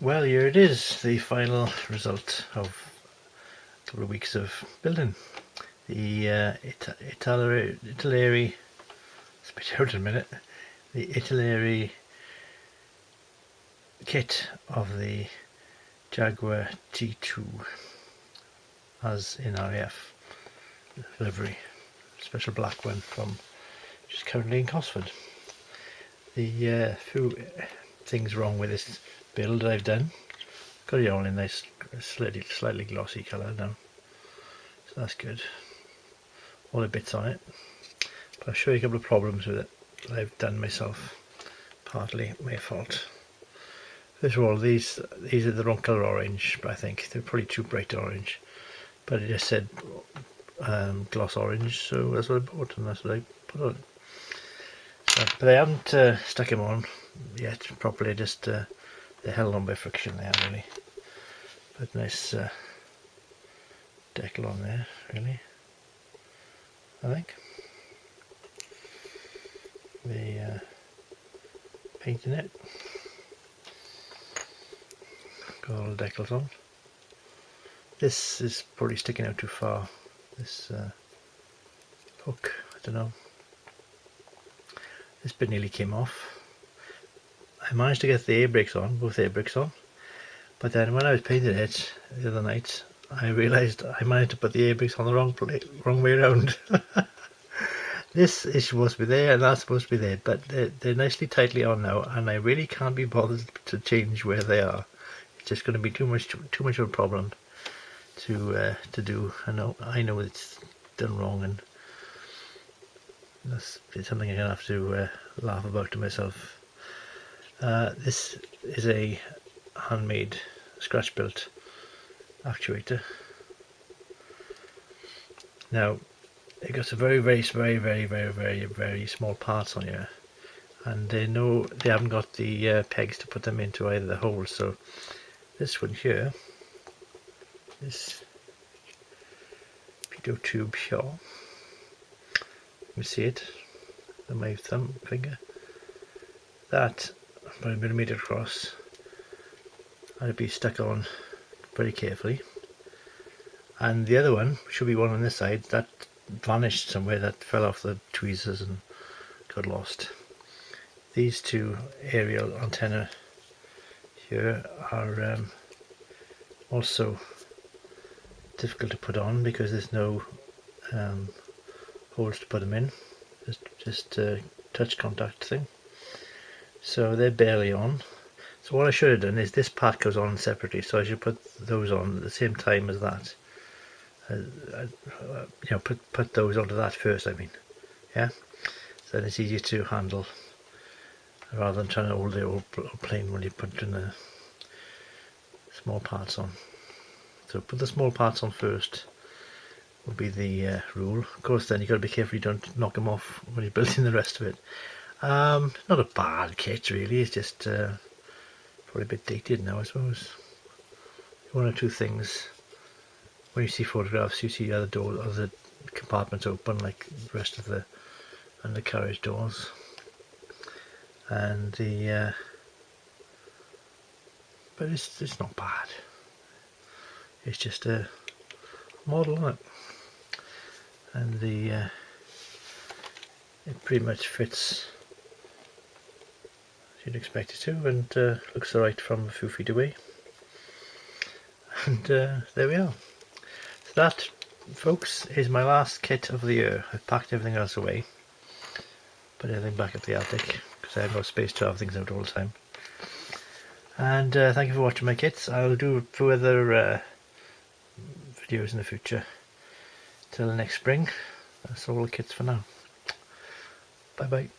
Well, here it is, the final result of a couple of weeks of building. The Italeri, spit out in a minute, the Italeri kit of the Jaguar T2 as in RAF livery, special black one from which is currently in Cosford. The few things wrong with this build that I've done, got it all in nice slightly glossy colour now, so that's good, all the bits on it, but I'll show you a couple of problems with it that I've done myself, partly my fault. First of all, these are the wrong colour orange, but I think they're probably too bright orange, but it just said gloss orange, so that's what I bought and that's what I put on. But I haven't stuck them on yet properly, just they're held on by friction there really. But nice decal on there really, I think. The paint in it, got all the decals on. This is probably sticking out too far, this hook, I don't know. This bit nearly came off. I managed to get the air brakes on, both air brakes on, but then when I was painting it the other night, I realised I managed to put the air brakes on the wrong way around. This is supposed to be there and that's supposed to be there, but they're nicely tightly on now, and I really can't be bothered to change where they are. It's just going to be too much of a problem to do. I know it's done wrong, and it's something I'm going to have to laugh about to myself. This is a handmade, scratch built actuator. Now it got some very small parts on here, and they haven't got the pegs to put them into either the holes, so this one here, this pitot tube here, you see it on my thumb finger, that about 1mm across, I'd be stuck on very carefully, and the other one should be one on this side that vanished somewhere, that fell off the tweezers and got lost. These two aerial antenna here are also difficult to put on because there's no holes to put them in, just a touch contact thing, so they're barely on. So what I should have done is this part goes on separately, so I should put those on at the same time as that. Put those onto that first, I mean, yeah, so then it's easier to handle rather than trying to hold it all plain when you put in the small parts on. So put the small parts on first will be the rule. Of course, then you've got to be careful you don't knock them off when you're building the rest of it. Not a bad kit really, it's just probably a bit dated now, I suppose. One or two things. When you see photographs, you see other compartments open like the rest of the undercarriage doors, and but it's not bad. It's just a model, isn't it? And it pretty much fits as you'd expect it to, and looks alright from a few feet away. And there we are. So that, folks, is my last kit of the year. I've packed everything else away, put everything back up the attic because I have no space to have things out all the time. And thank you for watching my kits. I'll do further videos in the future. Till next spring, that's all the kits for now. Bye bye.